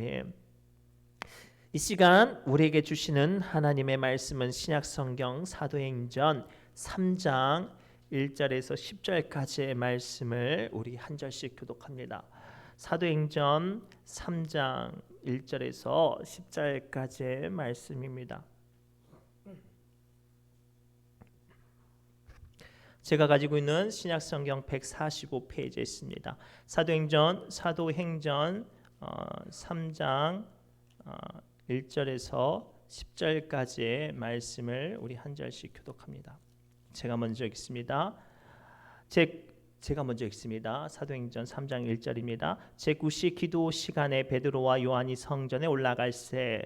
아멘. 이 시간 우리에게 주시는 하나님의 말씀은 신약성경 사도행전 3장 1절에서 10절까지의 말씀을 우리 한 절씩 교독합니다. 사도행전 3장 1절에서 10절까지의 말씀입니다. 제가 가지고 있는 신약성경 145페이지에 있습니다. 사도행전 3장 1절에서 10절까지의 말씀을 우리 한 절씩 교독합니다. 제가 먼저 읽습니다. 사도행전 3장 1절입니다. 제9시 기도 시간에 베드로와 요한이 성전에 올라갈새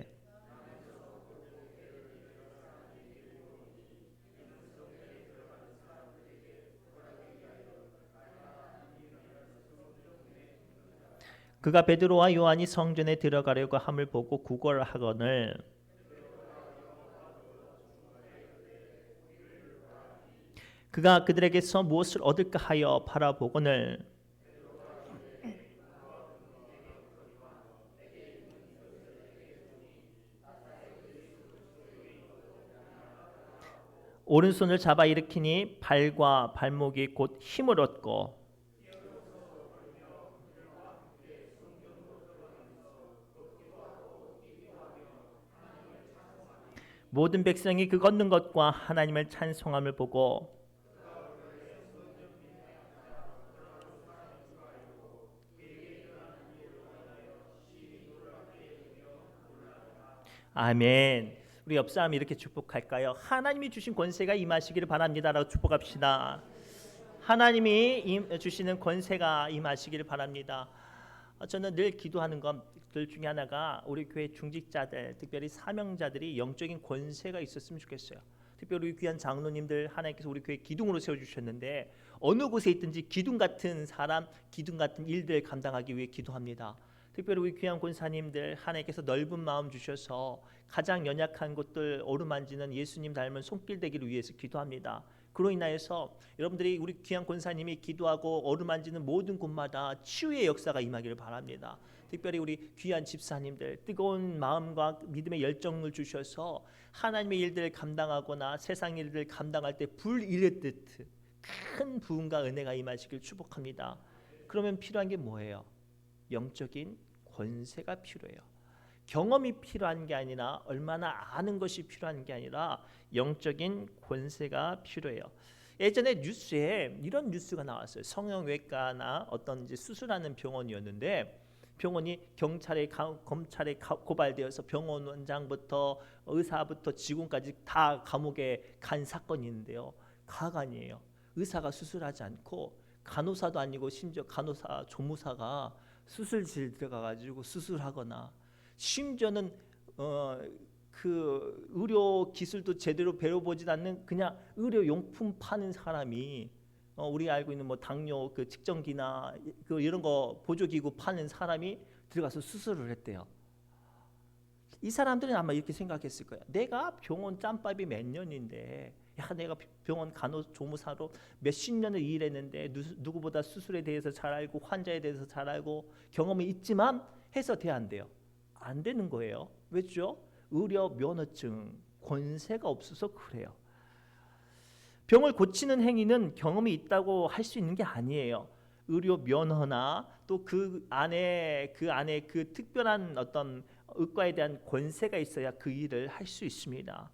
그가 베드로와 요한이 성전에 들어가려고 함을 보고 구걸하거늘 그가 그들에게서 무엇을 얻을까 하여 바라보거늘 오른손을 잡아 일으키니 발과 발목이 곧 힘을 얻고 모든 백성이 그 걷는 것과 하나님을 찬송함을 보고 아멘. 우리 옆 사람 이렇게 축복할까요? 하나님이 주신 권세가 임하시기를 바랍니다라고 축복합시다. 하나님이 주시는 권세가 임하시기를 바랍니다. 저는 늘 기도하는 것들 중에 하나가 우리 교회 중직자들, 특별히 사명자들이 영적인 권세가 있었으면 좋겠어요. 특별히 우리 귀한 장로님들 하나님께서 우리 교회 기둥으로 세워주셨는데 어느 곳에 있든지 기둥 같은 사람, 기둥 같은 일들 감당하기 위해 기도합니다. 특별히 우리 귀한 권사님들 하나님께서 넓은 마음 주셔서 가장 연약한 곳들 어루만지는 예수님 닮은 손길 되기를 위해서 기도합니다. 그로 인하여서 여러분들이 우리 귀한 권사님이 기도하고 어루만지는 모든 곳마다 치유의 역사가 임하기를 바랍니다. 특별히 우리 귀한 집사님들 뜨거운 마음과 믿음의 열정을 주셔서 하나님의 일들을 감당하거나 세상 일들을 감당할 때 불 이르듯 큰 부흥과 은혜가 임하시길 축복합니다. 그러면 필요한 게 뭐예요? 영적인 권세가 필요해요. 경험이 필요한 게 아니라 얼마나 아는 것이 필요한 게 아니라 영적인 권세가 필요해요. 예전에 뉴스에 이런 뉴스가 나왔어요. 성형외과나 어떤 이제 수술하는 병원이었는데 병원이 경찰에 검찰에 고발되어서 병원 원장부터 의사부터 직원까지 다 감옥에 간 사건이 있는데요. 가관이에요. 의사가 수술하지 않고 간호사도 아니고 심지어 간호사 조무사가 수술실 들어가가지고 수술하거나 심지어는 그 의료 기술도 제대로 배워보지 않는 그냥 의료 용품 파는 사람이 우리 알고 있는 뭐 당뇨 그 측정기나 그 이런 거 보조기구 파는 사람이 들어가서 수술을 했대요. 이 사람들은 아마 이렇게 생각했을 거예요. 내가 병원 짬밥이 몇 년인데, 야 내가 병원 간호조무사로 몇십 년을 일했는데 누구보다 수술에 대해서 잘 알고 환자에 대해서 잘 알고 경험이 있지만 해서 돼 안 돼요. 안 되는 거예요. 왜죠? 의료 면허증 권세가 없어서 그래요. 병을 고치는 행위는 경험이 있다고 할 수 있는 게 아니에요. 의료 면허나 또 그 안에 그 특별한 어떤 의과에 대한 권세가 있어야 그 일을 할 수 있습니다.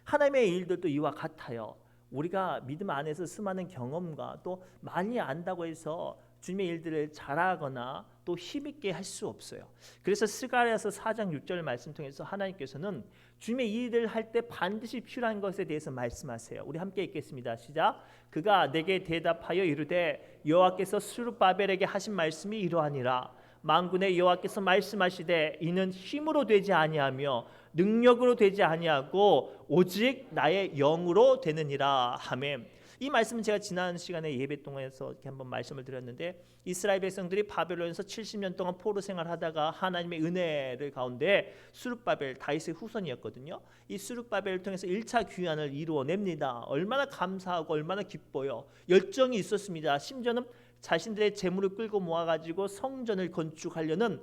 하나님의 일들도 이와 같아요. 우리가 믿음 안에서 수많은 경험과 또 많이 안다고 해서 주님의 일들을 잘하거나 또 힘있게 할 수 없어요. 그래서 스가랴서 4장 6절 말씀 통해서 하나님께서는 주님의 일을 할 때 반드시 필요한 것에 대해서 말씀하세요. 우리 함께 읽겠습니다. 시작. 그가 내게 대답하여 이르되 여호와께서 스룹바벨에게 하신 말씀이 이러하니라. 만군의 여호와께서 말씀하시되 이는 힘으로 되지 아니하며 능력으로 되지 아니하고 오직 나의 영으로 되느니라. 아멘. 이 말씀은 제가 지난 시간에 예배 동안에서 이렇게 한번 말씀을 드렸는데 이스라엘 백성들이 바벨론에서 70년 동안 포로 생활하다가 하나님의 은혜를 가운데 스룹바벨 다윗의 후손이었거든요. 이 스룹바벨을 통해서 1차 귀환을 이루어냅니다. 얼마나 감사하고 얼마나 기뻐요. 열정이 있었습니다. 심지어는 자신들의 재물을 끌고 모아가지고 성전을 건축하려는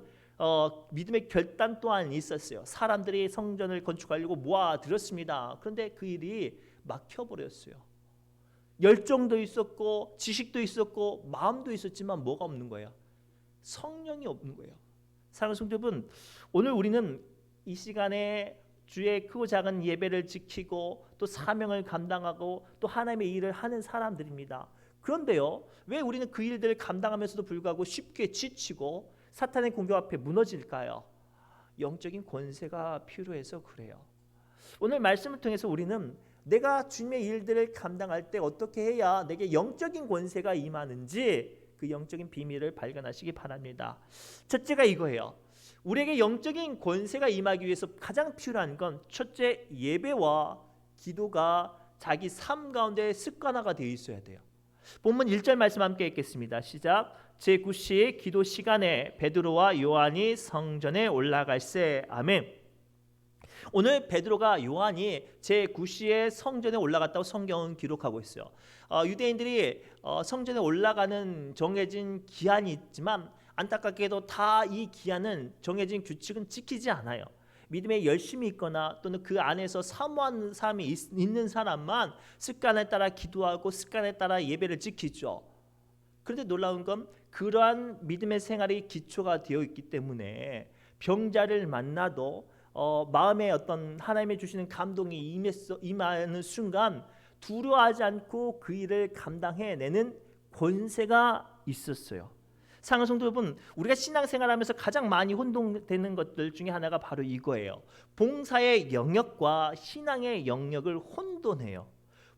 믿음의 결단 또한 있었어요. 사람들이 성전을 건축하려고 모아들었습니다. 그런데 그 일이 막혀버렸어요. 열정도 있었고 지식도 있었고 마음도 있었지만 뭐가 없는 거예요? 성령이 없는 거예요. 사랑하는 성도 여러분, 오늘 우리는 이 시간에 주의 크고 작은 예배를 지키고 또 사명을 감당하고 또 하나님의 일을 하는 사람들입니다. 그런데요, 왜 우리는 그 일들을 감당하면서도 불구하고 쉽게 지치고 사탄의 공격 앞에 무너질까요? 영적인 권세가 필요해서 그래요. 오늘 말씀을 통해서 우리는 내가 주님의 일들을 감당할 때 어떻게 해야 내게 영적인 권세가 임하는지 그 영적인 비밀을 발견하시기 바랍니다. 첫째가 이거예요. 우리에게 영적인 권세가 임하기 위해서 가장 필요한 건 첫째, 예배와 기도가 자기 삶 가운데 습관화가 되어 있어야 돼요. 본문 1절 말씀 함께 읽겠습니다. 시작. 제9시 기도 시간에 베드로와 요한이 성전에 올라갈새. 아멘. 오늘 베드로가 요한이 제9시에 성전에 올라갔다고 성경은 기록하고 있어요. 유대인들이 성전에 올라가는 정해진 기한이 있지만 안타깝게도 다 이 기한은 정해진 규칙은 지키지 않아요. 믿음에 열심히 있거나 또는 그 안에서 사모하는 사람이 있는 사람만 습관에 따라 기도하고 습관에 따라 예배를 지키죠. 그런데 놀라운 건 그러한 믿음의 생활이 기초가 되어 있기 때문에 병자를 만나도 마음에 어떤 하나님의 주시는 감동이 임하는 순간 두려워하지 않고 그 일을 감당해내는 권세가 있었어요. 사랑하는 성도 여러분, 우리가 신앙생활하면서 가장 많이 혼동되는 것들 중에 하나가 바로 이거예요. 봉사의 영역과 신앙의 영역을 혼돈해요.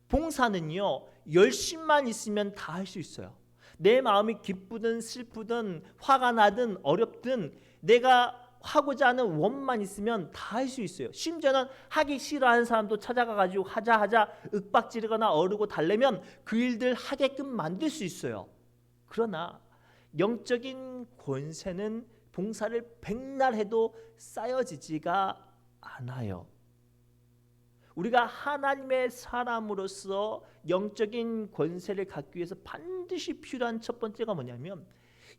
봉사는요, 열심만 있으면 다 할 수 있어요. 내 마음이 기쁘든 슬프든 화가 나든 어렵든 내가 하고자 하는 원만 있으면 다 할 수 있어요. 심지어는 하기 싫어하는 사람도 찾아가가지고 하자 윽박지르거나 어르고 달래면 그 일들 하게끔 만들 수 있어요. 그러나 영적인 권세는 봉사를 백날 해도 쌓여지지가 않아요. 우리가 하나님의 사람으로서 영적인 권세를 갖기 위해서 반드시 필요한 첫 번째가 뭐냐면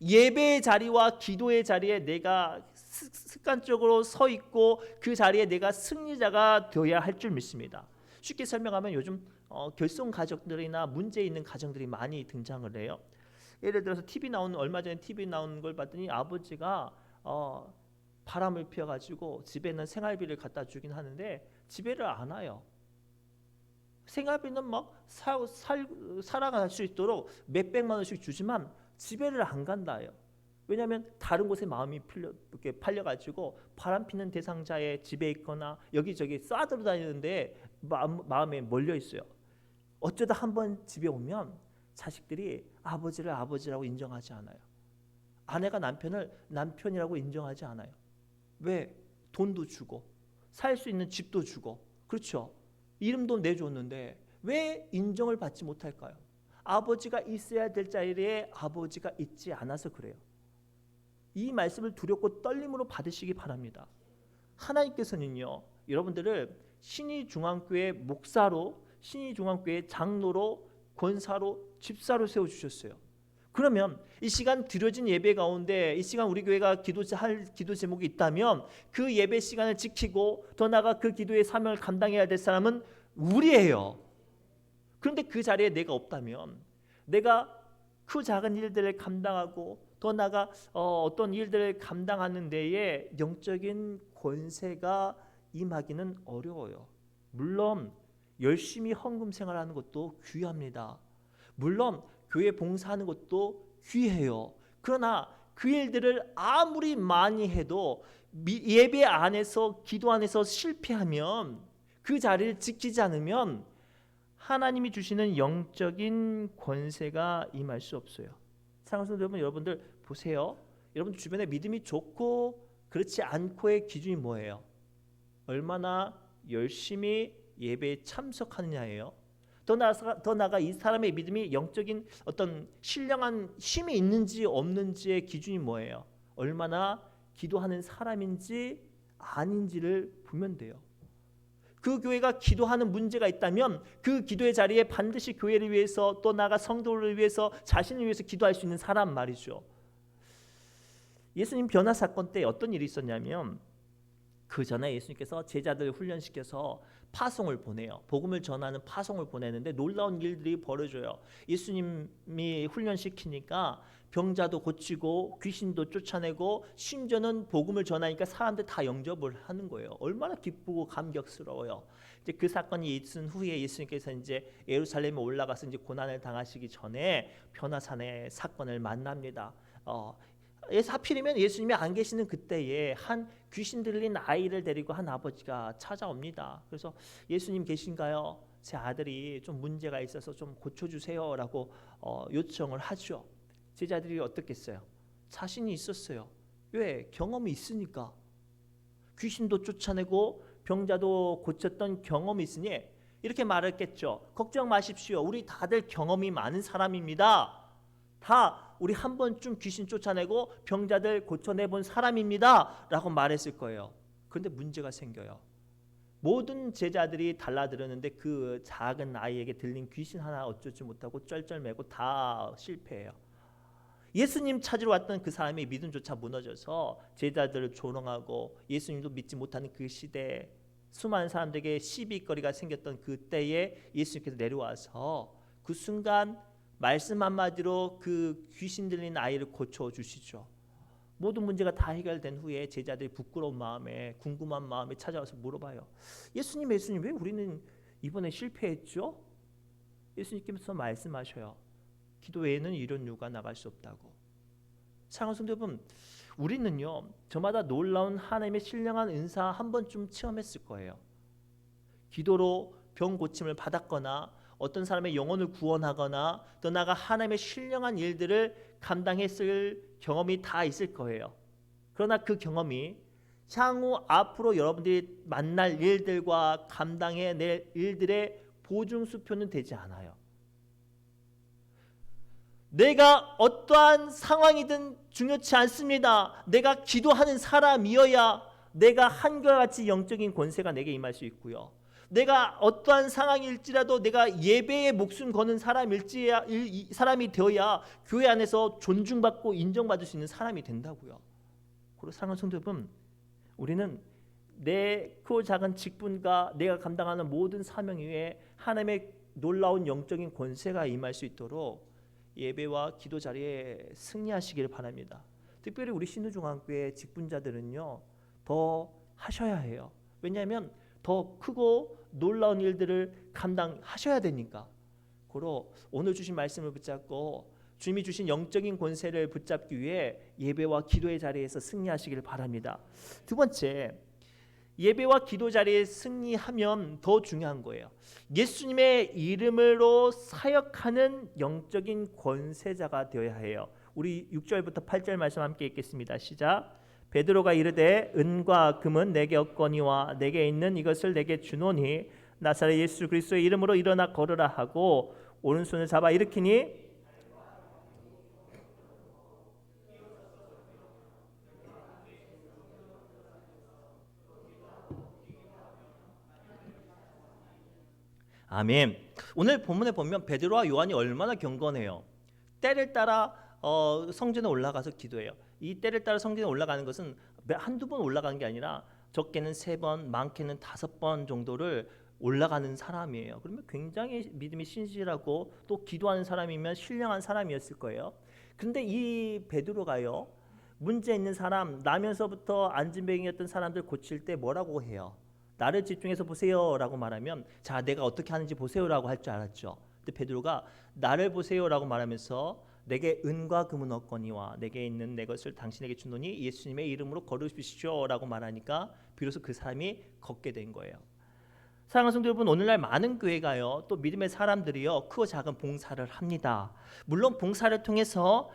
예배의 자리와 기도의 자리에 내가 습관적으로 서 있고 그 자리에 내가 승리자가 되어야 할 줄 믿습니다. 쉽게 설명하면 요즘 결손 가족들이나 문제 있는 가정들이 많이 등장을 해요. 예를 들어서 얼마 전에 TV 나오는 걸 봤더니 아버지가 바람을 피워가지고 집에는 생활비를 갖다 주긴 하는데 집에를 안 와요. 생활비는 막 살아갈 수 있도록 몇백만 원씩 주지만 집에를 안 간다요. 왜냐하면 다른 곳에 마음이 팔려가지고 바람 피는 대상자의 집에 있거나 여기저기 싸돌아다니는데 마음에 몰려 있어요. 어쩌다 한번 집에 오면 자식들이 아버지를 아버지라고 인정하지 않아요. 아내가 남편을 남편이라고 인정하지 않아요. 왜? 돈도 주고 살 수 있는 집도 주고 그렇죠. 이름도 내줬는데 왜 인정을 받지 못할까요? 아버지가 있어야 될 자리에 아버지가 있지 않아서 그래요. 이 말씀을 두렵고 떨림으로 받으시기 바랍니다. 하나님께서는요, 여러분들을 신의중앙교회 목사로, 신의중앙교회 장로로, 권사로, 집사로 세워주셨어요. 그러면 이 시간 드려진 예배 가운데 이 시간 우리 교회가 기도할 기도 제목이 있다면 그 예배 시간을 지키고 더 나아가 그 기도의 사명을 감당해야 될 사람은 우리예요. 그런데 그 자리에 내가 없다면 내가 그 작은 일들을 감당하고 더 나아가 어떤 일들을 감당하는 데에 영적인 권세가 임하기는 어려워요. 물론 열심히 헌금 생활하는 것도 귀합니다. 물론 교회 봉사하는 것도 귀해요. 그러나 그 일들을 아무리 많이 해도 예배 안에서 기도 안에서 실패하면 그 자리를 지키지 않으면 하나님이 주시는 영적인 권세가 임할 수 없어요. 사랑하는 여러분, 여러분들 보세요. 여러분들 주변에 믿음이 좋고 그렇지 않고의 기준이 뭐예요? 얼마나 열심히 예배에 참석하느냐예요. 더 나아가 이 사람의 믿음이 영적인 어떤 신령한 힘이 있는지 없는지의 기준이 뭐예요? 얼마나 기도하는 사람인지 아닌지를 보면 돼요. 그 교회가 기도하는 문제가 있다면 그 기도의 자리에 반드시 교회를 위해서 또 나아가 성도를 위해서 자신을 위해서 기도할 수 있는 사람 말이죠. 예수님 변화 사건 때 어떤 일이 있었냐면 그 전에 예수님께서 제자들 훈련시켜서 파송을 보내요. 복음을 전하는 파송을 보내는데 놀라운 일들이 벌어져요. 예수님이 훈련시키니까 병자도 고치고 귀신도 쫓아내고 심지어는 복음을 전하니까 사람들 다 영접을 하는 거예요. 얼마나 기쁘고 감격스러워요. 이제 그 사건이 있은 후에 예수님께서 이제 예루살렘에 올라가서 이제 고난을 당하시기 전에 변화산의 사건을 만납니다. 하필이면 예수님이 안 계시는 그때에 한 귀신 들린 아이를 데리고 한 아버지가 찾아옵니다. 그래서 예수님 계신가요? 제 아들이 좀 문제가 있어서 좀 고쳐주세요라고 요청을 하죠. 제자들이 어떻겠어요? 자신이 있었어요. 왜? 경험이 있으니까. 귀신도 쫓아내고 병자도 고쳤던 경험이 있으니 이렇게 말했겠죠. 걱정 마십시오. 우리 다들 경험이 많은 사람입니다. 다 우리 한 번쯤 귀신 쫓아내고 병자들 고쳐내본 사람입니다 라고 말했을 거예요. 그런데 문제가 생겨요. 모든 제자들이 달라들었는데 그 작은 아이에게 들린 귀신 하나 어쩌지 못하고 쩔쩔매고 다 실패해요. 예수님 찾으러 왔던 그 사람의 믿음조차 무너져서 제자들을 조롱하고 예수님도 믿지 못하는 그 시대에 수많은 사람들에게 시비거리가 생겼던 그때에 예수님께서 내려와서 그 순간 말씀 한마디로 그 귀신 들린 아이를 고쳐주시죠. 모든 문제가 다 해결된 후에 제자들이 부끄러운 마음에 궁금한 마음에 찾아와서 물어봐요. 예수님 왜 우리는 이번에 실패했죠? 예수님께서 말씀하셔요. 기도 외에는 이런 유가 나갈 수 없다고. 사랑하는 성도 여러분, 우리는요 저마다 놀라운 하나님의 신령한 은사 한 번쯤 체험했을 거예요. 기도로 병 고침을 받았거나 어떤 사람의 영혼을 구원하거나 또 나아가 하나님의 신령한 일들을 감당했을 경험이 다 있을 거예요. 그러나 그 경험이 향후 앞으로 여러분들이 만날 일들과 감당해낼 일들의 보증수표는 되지 않아요. 내가 어떠한 상황이든 중요치 않습니다. 내가 기도하는 사람이어야 내가 한결같이 영적인 권세가 내게 임할 수 있고요. 내가 어떠한 상황일지라도 내가 예배에 목숨 거는 사람이 되어야 교회 안에서 존중받고 인정받을 수 있는 사람이 된다고요. 그리고 사랑하는 성도 여러분, 우리는 내 크고 작은 직분과 내가 감당하는 모든 사명 위에 하나님의 놀라운 영적인 권세가 임할 수 있도록 예배와 기도 자리에 승리하시길 바랍니다. 특별히 우리 신우중앙교회 직분자들은요 더 하셔야 해요. 왜냐하면 더 크고 놀라운 일들을 감당하셔야 되니까. 고로 오늘 주신 말씀을 붙잡고 주님이 주신 영적인 권세를 붙잡기 위해 예배와 기도의 자리에서 승리하시길 바랍니다. 두 번째, 예배와 기도 자리에 승리하면 더 중요한 거예요. 예수님의 이름으로 사역하는 영적인 권세자가 되어야 해요. 우리 6절부터 8절 말씀 함께 읽겠습니다. 시작. 베드로가 이르되 은과 금은 내게 없거니와 내게 있는 이것을 내게 주노니 나사렛 예수 그리스도의 이름으로 일어나 걸으라 하고 오른손을 잡아 일으키니 아멘. 오늘 본문에 보면 베드로와 요한이 얼마나 경건해요. 때를 따라 성전에 올라가서 기도해요. 이 때를 따라 성전에 올라가는 것은 한두 번 올라가는 게 아니라 적게는 3번, 많게는 5번 정도를 올라가는 사람이에요. 그러면 굉장히 믿음이 신실하고 또 기도하는 사람이면 신령한 사람이었을 거예요. 그런데 이 베드로가요, 문제 있는 사람, 나면서부터 안진뱅이였던 사람들 고칠 때 뭐라고 해요? 나를 집중해서 보세요라고 말하면 자 내가 어떻게 하는지 보세요라고 할 줄 알았죠. 근데 베드로가 나를 보세요라고 말하면서 내게 은과 금은 없거니와 내게 있는 내 것을 당신에게 주노니 예수님의 이름으로 걸으십시오라고 말하니까 비로소 그 사람이 걷게 된 거예요. 사랑하는 성도 여러분, 오늘날 많은 교회가요 또 믿음의 사람들이요 크고 작은 봉사를 합니다. 물론 봉사를 통해서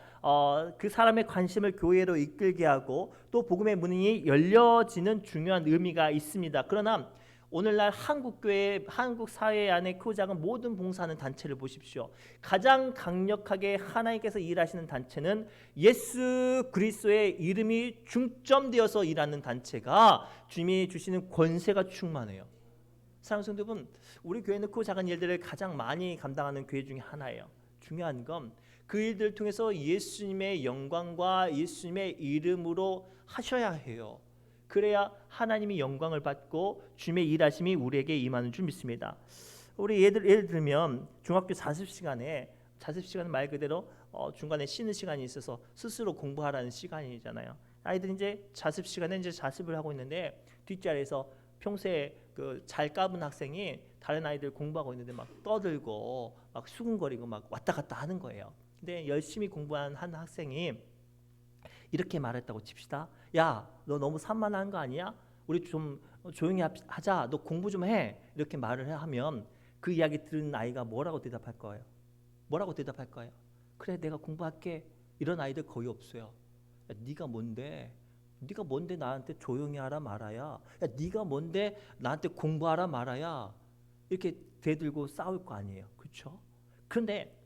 그 사람의 관심을 교회로 이끌게 하고 또 복음의 문이 열려지는 중요한 의미가 있습니다. 그러나 오늘날 한국 교회, 한국 사회 안에 크고 작은 모든 봉사하는 단체를 보십시오. 가장 강력하게 하나님께서 일하시는 단체는 예수 그리스도의 이름이 중점되어서 일하는 단체가 주님이 주시는 권세가 충만해요. 사랑하는 성도 여러분, 우리 교회는 크고 작은 일들을 가장 많이 감당하는 교회 중에 하나예요. 중요한 건 그 일들을 통해서 예수님의 영광과 예수님의 이름으로 하셔야 해요. 그래야 하나님이 영광을 받고 주님의 일하심이 우리에게 임하는 줄 믿습니다. 우리 예를 들면 중학교 자습시간은 말 그대로 중간에 쉬는 시간이 있어서 스스로 공부하라는 시간이잖아요. 아이들이 이제 자습 시간에 이제 자습을 하고 있는데 뒷자리에서 평소에 그 잘 까분 학생이 다른 아이들 공부하고 있는데 막 떠들고 막 수근거리고 막 왔다 갔다 하는 거예요. 근데 열심히 공부한 한 학생이 이렇게 말했다고 칩시다. 야, 너 너무 산만한 거 아니야? 우리 좀 조용히 하자. 너 공부 좀 해. 이렇게 말을 하면 그 이야기 들은 아이가 뭐라고 대답할 거예요? 뭐라고 대답할 거예요? 그래, 내가 공부할게. 이런 아이들 거의 없어요. 야, 네가 뭔데? 네가 뭔데 나한테 조용히 하라 말아야? 야, 네가 뭔데 나한테 공부하라 말아야? 이렇게 대들고 싸울 거 아니에요. 그렇죠? 그런데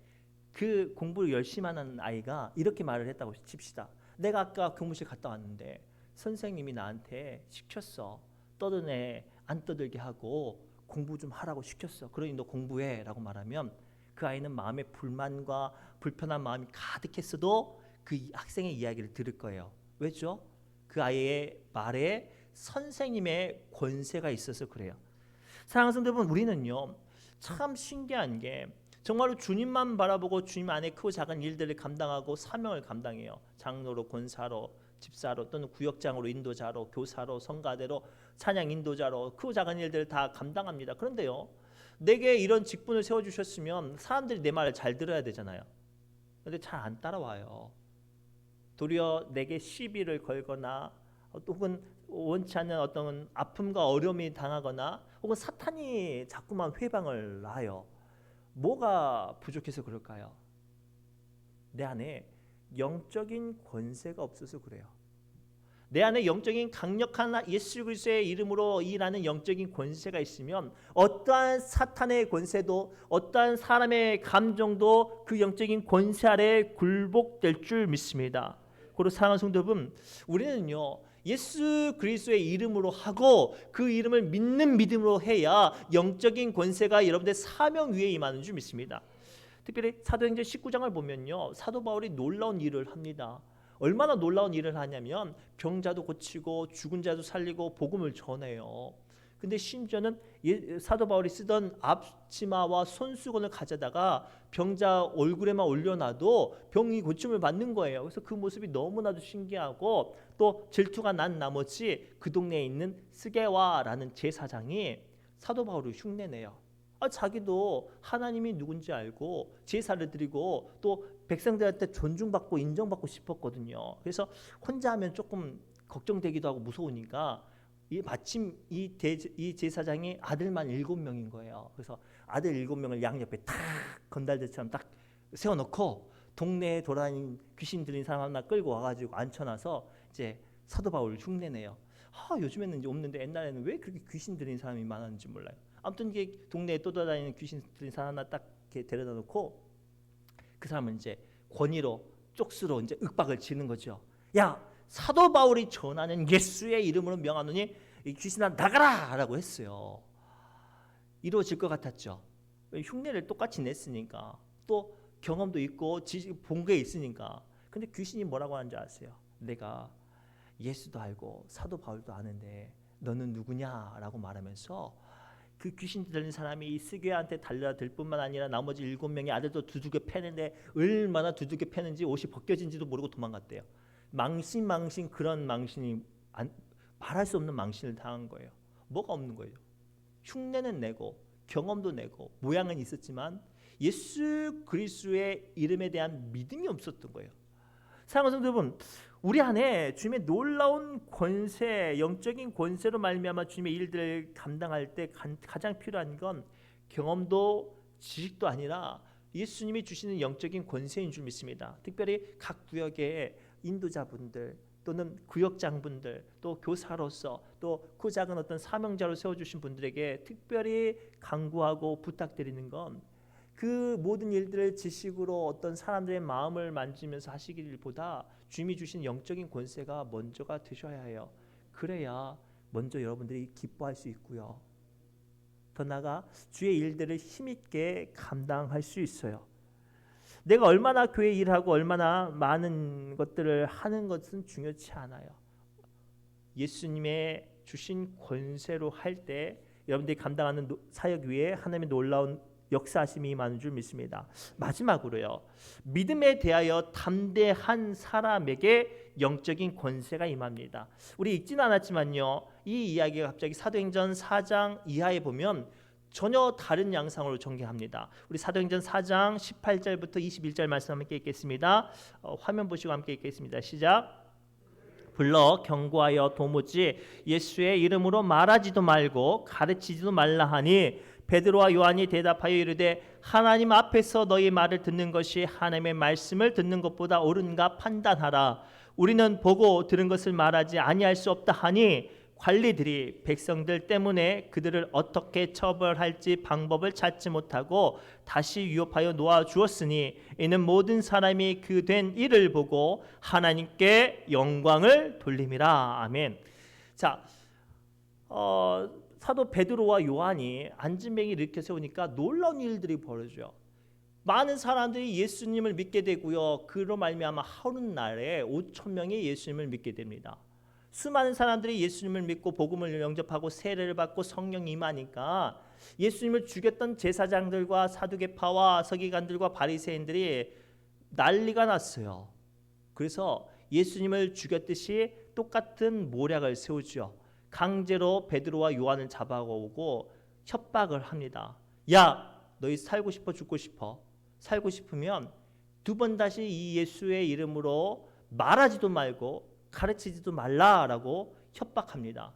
그 공부를 열심히 하는 아이가 이렇게 말을 했다고 칩시다. 내가 아까 교무실 갔다 왔는데 선생님이 나한테 시켰어. 떠든 애 안 떠들게 하고 공부 좀 하라고 시켰어. 그러니 너 공부해 라고 말하면 그 아이는 마음에 불만과 불편한 마음이 가득했어도 그 학생의 이야기를 들을 거예요. 왜죠? 그 아이의 말에 선생님의 권세가 있어서 그래요. 사랑하는 성도 여러분, 우리는요 참 신기한 게 정말로 주님만 바라보고 주님 안에 크고 작은 일들을 감당하고 사명을 감당해요. 장로로, 권사로, 집사로 또는 구역장으로, 인도자로, 교사로, 성가대로, 찬양 인도자로 크고 작은 일들을 다 감당합니다. 그런데요, 내게 이런 직분을 세워주셨으면 사람들이 내 말을 잘 들어야 되잖아요. 그런데 잘 안 따라와요. 도리어 내게 시비를 걸거나 혹은 원치 않는 어떤 아픔과 어려움이 당하거나 혹은 사탄이 자꾸만 회방을 하여 뭐가 부족해서 그럴까요? 내 안에 영적인 권세가 없어서 그래요. 내 안에 영적인 강력한 예수 그리스도의 이름으로 일하는 영적인 권세가 있으면 어떠한 사탄의 권세도 어떠한 사람의 감정도 그 영적인 권세 아래 굴복될 줄 믿습니다. 그리고 사랑하는 성도 여러분, 우리는요 예수 그리스도의 이름으로 하고 그 이름을 믿는 믿음으로 해야 영적인 권세가 여러분들의 사명 위에 임하는 줄 믿습니다. 특별히 사도행전 19장을 보면요 사도 바울이 놀라운 일을 합니다. 얼마나 놀라운 일을 하냐면 병자도 고치고 죽은 자도 살리고 복음을 전해요. 근데 심지어는 사도 바울이 쓰던 앞치마와 손수건을 가져다가 병자 얼굴에만 올려놔도 병이 고침을 받는 거예요. 그래서 그 모습이 너무나도 신기하고 또 질투가 난 나머지 그 동네에 있는 스게와라는 제사장이 사도 바울을 흉내내요. 자기도 하나님이 누군지 알고 제사를 드리고 또 백성들한테 존중받고 인정받고 싶었거든요. 그래서 혼자 하면 조금 걱정되기도 하고 무서우니까 마침 이 제사장이 아들만 7명인 거예요. 그래서 아들 7명을 양옆에 탁 건달들처럼 딱 세워놓고 동네에 돌아다니는 귀신 들린 사람 하나 끌고 와가지고 앉혀놔서 이제 사도 바울을 흉내내요. 요즘에는 이제 없는데 옛날에는 왜 그렇게 귀신 들린 사람이 많았는지 몰라요. 아무튼 이게 동네에 떠돌아다니는 귀신 들린 사람 하나 딱 이렇게 데려다 놓고 그 사람은 이제 권위로 쪽수로 이제 윽박을 치는 거죠. 야, 사도 바울이 전하는 예수의 이름으로 명하노니 이 귀신아 나가라라고 했어요. 이루어질 것 같았죠. 흉내를 똑같이 냈으니까 또 경험도 있고 본 게 있으니까. 근데 귀신이 뭐라고 하는지 아세요? 내가 예수도 알고 사도 바울도 아는데 너는 누구냐라고 말하면서 그 귀신 들린 사람이 이 스게한테 달려들 뿐만 아니라 나머지 7명의 아들도 두들겨 패는데 얼마나 두들겨 패는지 옷이 벗겨진지도 모르고 도망갔대요. 망신 그런 망신이 말할 수 없는 망신을 당한 거예요. 뭐가 없는 거예요? 흉내는 내고 경험도 내고 모양은 있었지만 예수 그리스도의 이름에 대한 믿음이 없었던 거예요. 사랑하는 성도 여러분, 우리 안에 주님의 놀라운 권세, 영적인 권세로 말미암아 주님의 일들을 감당할 때 가장 필요한 건 경험도 지식도 아니라 예수님이 주시는 영적인 권세인 줄 믿습니다. 특별히 각 구역의 인도자분들 또는 구역장분들 또 교사로서 또 그 작은 어떤 사명자로 세워주신 분들에게 특별히 간구하고 부탁드리는 건 그 모든 일들을 지식으로 어떤 사람들의 마음을 만지면서 하시기보다 주님이 주신 영적인 권세가 먼저가 되셔야 해요. 그래야 먼저 여러분들이 기뻐할 수 있고요. 더 나아가 주의 일들을 힘있게 감당할 수 있어요. 내가 얼마나 교회 일하고 얼마나 많은 것들을 하는 것은 중요치 않아요. 예수님의 주신 권세로 할 때 여러분들이 감당하는 사역 위에 하나님의 놀라운 역사하심이 임하는 줄 믿습니다. 마지막으로요. 믿음에 대하여 담대한 사람에게 영적인 권세가 임합니다. 우리 읽지는 않았지만요. 이 이야기가 갑자기 사도행전 4장 이하에 보면 전혀 다른 양상으로 전개합니다. 우리 사도행전 4장 18절부터 21절 말씀 함께 읽겠습니다. 화면 보시고 함께 읽겠습니다. 시작. 불러 경고하여 도무지 예수의 이름으로 말하지도 말고 가르치지도 말라 하니 베드로와 요한이 대답하여 이르되 하나님 앞에서 너희 말을 듣는 것이 하나님의 말씀을 듣는 것보다 옳은가 판단하라. 우리는 보고 들은 것을 말하지 아니할 수 없다 하니 관리들이 백성들 때문에 그들을 어떻게 처벌할지 방법을 찾지 못하고 다시 위협하여 놓아 주었으니 이는 모든 사람이 그 된 일을 보고 하나님께 영광을 돌림이라. 아멘. 자, 사도 베드로와 요한이 안진뱅이를 일으켜 세우니까 놀라운 일들이 벌어져요. 많은 사람들이 예수님을 믿게 되고요. 그로 말미암아 하루날에 5천 명이 예수님을 믿게 됩니다. 수많은 사람들이 예수님을 믿고 복음을 영접하고 세례를 받고 성령이 임하니까 예수님을 죽였던 제사장들과 사두개파와 서기관들과 바리새인들이 난리가 났어요. 그래서 예수님을 죽였듯이 똑같은 모략을 세우죠. 강제로 베드로와 요한을 잡아오고 협박을 합니다. 야, 너희 살고 싶어 죽고 싶어? 살고 싶으면 두 번 다시 이 예수의 이름으로 말하지도 말고 가르치지도 말라라고 협박합니다.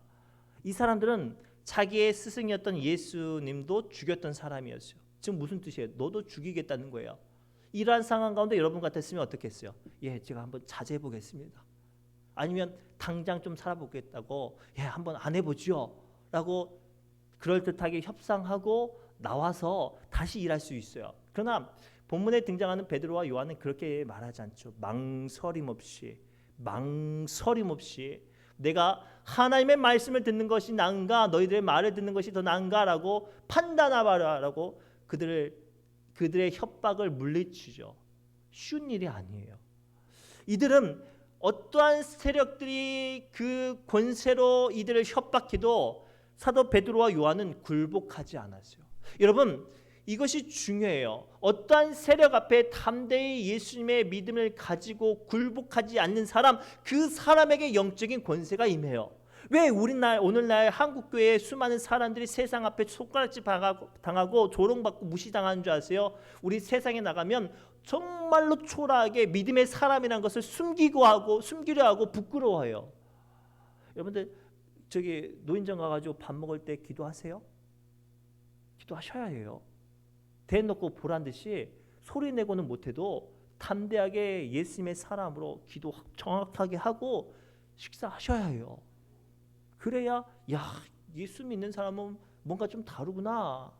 이 사람들은 자기의 스승이었던 예수님도 죽였던 사람이었어요. 지금 무슨 뜻이에요? 너도 죽이겠다는 거예요. 이러한 상황 가운데 여러분 같았으면 어떻게 했어요? 예, 제가 한번 자제해 보겠습니다. 아니면 당장 좀 살아보겠다고 예, 한번 안 해보지요 라고 그럴듯하게 협상하고 나와서 다시 일할 수 있어요. 그러나 본문에 등장하는 베드로와 요한은 그렇게 말하지 않죠. 망설임 없이 내가 하나님의 말씀을 듣는 것이 나은가 너희들의 말을 듣는 것이 더 나은가라고 판단하라라고 그들의 협박을 물리치죠. 쉬운 일이 아니에요. 이들은 어떠한 세력들이 그 권세로 이들을 협박해도 사도 베드로와 요한은 굴복하지 않았어요. 여러분, 이것이 중요해요. 어떠한 세력 앞에 담대히 예수님의 믿음을 가지고 굴복하지 않는 사람, 그 사람에게 영적인 권세가 임해요. 왜 오늘날 한국교회에 수많은 사람들이 세상 앞에 손가락질 당하고 조롱받고 무시당하는 줄 아세요? 우리 세상에 나가면 정말로 초라하게 믿음의 사람이라는 것을 숨기려 하고 부끄러워해요. 여러분들 저기 노인정 가가지고 밥 먹을 때 기도하세요? 기도하셔야 해요. 대놓고 보란 듯이 소리 내고는 못해도 담대하게 예수님의 사람으로 기도 정확하게 하고 식사하셔야 해요. 그래야 예수 믿는 사람은 뭔가 좀 다르구나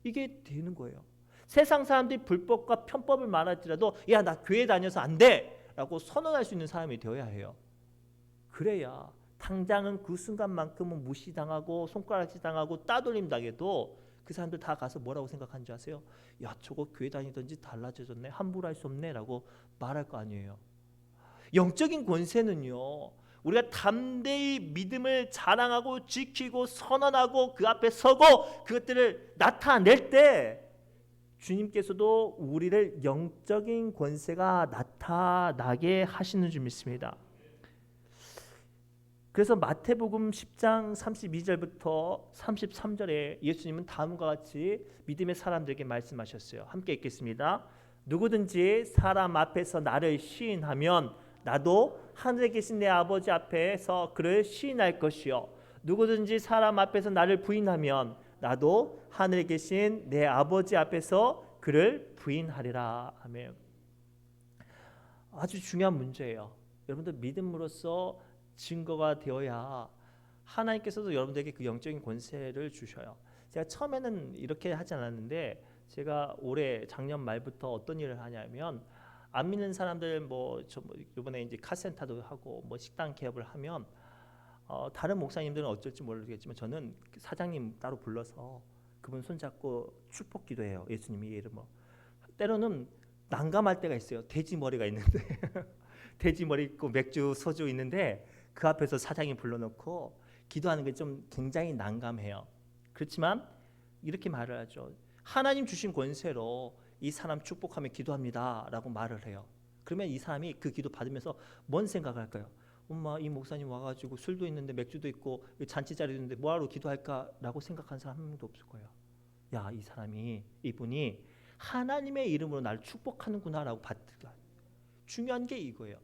이게 되는 거예요. 세상 사람들이 불법과 편법을 말할지라도 나 교회 다녀서 안 돼 라고 선언할 수 있는 사람이 되어야 해요. 그래야 당장은 그 순간만큼은 무시당하고 손가락질 당하고 따돌림 당해도 그 사람들 다 가서 뭐라고 생각하는 줄 아세요? 저거 교회 다니던지 달라졌네, 함부로 할 수 없네 라고 말할 거 아니에요. 영적인 권세는요, 우리가 담대히 믿음을 자랑하고 지키고 선언하고 그 앞에 서고 그것들을 나타낼 때 주님께서도 우리를 영적인 권세가 나타나게 하시는 줄 믿습니다. 그래서 마태복음 10장 32절부터 33절에 예수님은 다음과 같이 믿음의 사람들에게 말씀하셨어요. 함께 읽겠습니다. 누구든지 사람 앞에서 나를 시인하면 나도 하늘에 계신 내 아버지 앞에서 그를 시인할 것이요 누구든지 사람 앞에서 나를 부인하면 나도 하늘에 계신 내 아버지 앞에서 그를 부인하리라. 아멘. 아주 중요한 문제예요. 여러분들 믿음으로써 증거가 되어야 하나님께서도 여러분들에게 그 영적인 권세를 주셔요. 제가 처음에는 이렇게 하지 않았는데 제가 작년 말부터 어떤 일을 하냐면 안 믿는 사람들 이번에 이제 카센터도 하고 식당 개업을 하면 다른 목사님들은 어쩔지 모르겠지만 저는 사장님 따로 불러서 그분 손잡고 축복 기도해요. 예수님의 이름으로. 때로는 난감할 때가 있어요. 돼지 머리가 있는데 돼지 머리 있고 맥주 소주 있는데 그 앞에서 사장이 불러놓고 기도하는 게 좀 굉장히 난감해요. 그렇지만 이렇게 말을 하죠. 하나님 주신 권세로 이 사람 축복하며 기도합니다 라고 말을 해요. 그러면 이 사람이 그 기도 받으면서 뭔 생각할까요? 엄마, 이 목사님 와가지고 술도 있는데 맥주도 있고 잔치 자리도 있는데 뭐하러 기도할까라고 생각한 사람 한 명도 없을 거예요. 야, 이 사람이, 이분이 하나님의 이름으로 나를 축복하는구나 라고 받더라. 중요한 게 이거예요.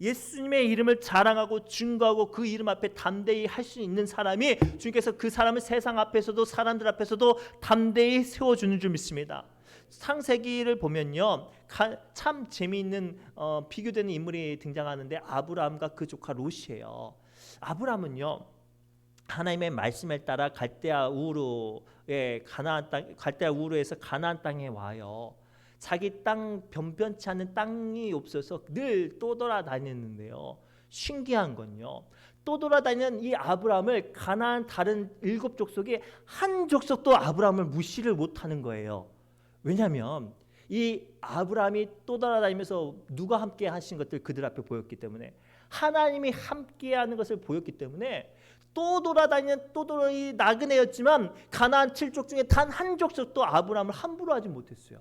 예수님의 이름을 자랑하고 증거하고 그 이름 앞에 담대히 할 수 있는 사람이, 주님께서 그 사람을 세상 앞에서도 사람들 앞에서도 담대히 세워주는 줄 믿습니다. 창세기를 보면요, 참 재미있는 비교되는 인물이 등장하는데 아브라함과 그 조카 롯이에요. 아브라함은요, 하나님의 말씀에 따라 갈대아 우르의 갈대아 우르에서 가나안 땅에 와요. 자기 땅, 변변치 않은 땅이 없어서 늘 떠돌아다녔는데요. 신기한 건요, 떠돌아다니는 이 아브라함을 가나안 다른 7족속의 한 족속도 아브라함을 무시를 못하는 거예요. 왜냐하면 이 아브라함이 떠돌아다니면서 누가 함께 하신 것들 그들 앞에 보였기 때문에, 하나님이 함께하는 것을 보였기 때문에 떠돌아다니는 나그네였지만 가나안 7족 중에 단 한 족속도 아브라함을 함부로 하지 못했어요.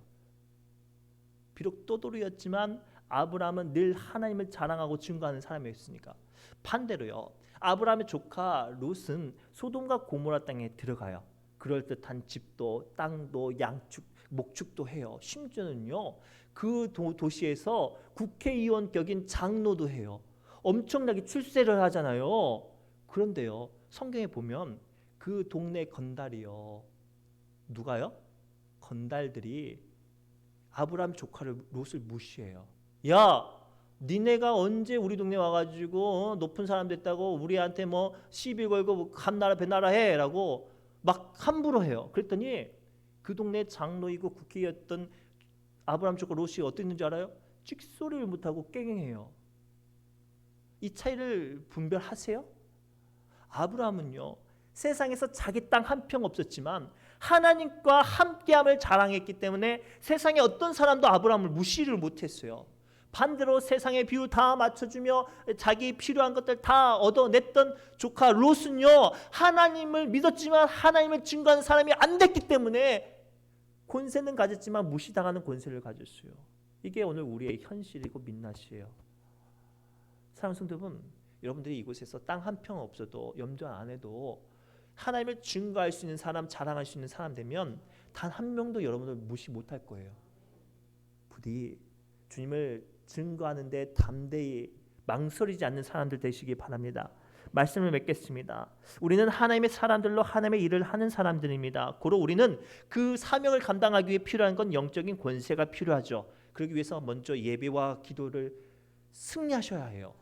비록 떠돌이였지만 아브라함은 늘 하나님을 자랑하고 증거하는 사람이었으니까. 반대로요, 아브라함의 조카 롯은 소돔과 고모라 땅에 들어가요. 그럴듯한 집도 땅도 양축 목축도 해요. 심지어는요, 그 도시에서 국회의원격인 장로도 해요. 엄청나게 출세를 하잖아요. 그런데요, 성경에 보면 그 동네 건달이요, 누가요? 건달들이 아브라함 조카를 롯을 무시해요. 야, 니네가 언제 우리 동네 와가지고 높은 사람 됐다고 우리한테 뭐 시비 걸고 감나라 배나라 해라고 막 함부로 해요. 그랬더니 그 동네 장로이고 국회의원이었던 아브라함 조카 롯이 어땠는지 알아요? 찍소리를 못하고 깽깽해요. 이 차이를 분별하세요? 아브라함은요, 세상에서 자기 땅 한 평 없었지만 하나님과 함께함을 자랑했기 때문에 세상에 어떤 사람도 아브라함을 무시를 못했어요. 반대로 세상의 비유 다 맞춰주며 자기 필요한 것들 다 얻어냈던 조카 롯은요, 하나님을 믿었지만 하나님을 증거하는 사람이 안 됐기 때문에 권세는 가졌지만 무시당하는 권세를 가졌어요. 이게 오늘 우리의 현실이고 민낯이에요. 사랑하는 성도 여러분, 여러분들이 이곳에서 땅 한 평 없어도 염려 안 해도 하나님을 증거할 수 있는 사람, 자랑할 수 있는 사람 되면 단 한 명도 여러분을 무시 못할 거예요. 부디 주님을 증거하는데 담대히 망설이지 않는 사람들 되시기 바랍니다. 말씀을 맺겠습니다. 우리는 하나님의 사람들로 하나님의 일을 하는 사람들입니다. 고로 우리는 그 사명을 감당하기 위해 필요한 건 영적인 권세가 필요하죠. 그러기 위해서 먼저 예배와 기도를 승리하셔야 해요.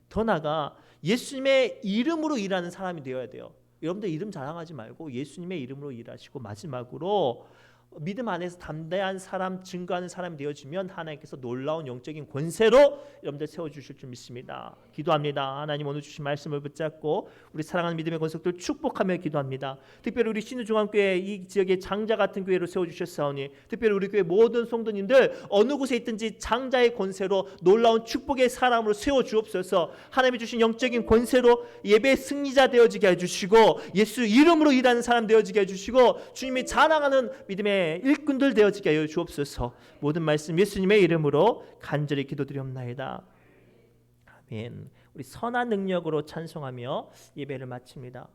더 나아가 예수님의 이름으로 일하는 사람이 되어야 돼요. 여러분들 이름 자랑하지 말고 예수님의 이름으로 일하시고, 마지막으로 믿음 안에서 담대한 사람, 증거하는 사람이 되어지면 하나님께서 놀라운 영적인 권세로 여러분들 세워주실 줄 믿습니다. 기도합니다. 하나님, 오늘 주신 말씀을 붙잡고 우리 사랑하는 믿음의 권속들 축복하며 기도합니다. 특별히 우리 신우종합교회 이 지역의 장자 같은 교회로 세워주셨사오니, 특별히 우리 교회 모든 성도님들 어느 곳에 있든지 장자의 권세로 놀라운 축복의 사람으로 세워주옵소서. 하나님이 주신 영적인 권세로 예배의 승리자 되어지게 해주시고, 예수 이름으로 일하는 사람 되어지게 해주시고, 주님이 자랑하는 믿음의 일꾼들 되어지게 하여 주옵소서. 모든 말씀 예수님의 이름으로 간절히 기도드리옵나이다. 아멘. 우리 선한 능력으로 찬송하며 예배를 마칩니다.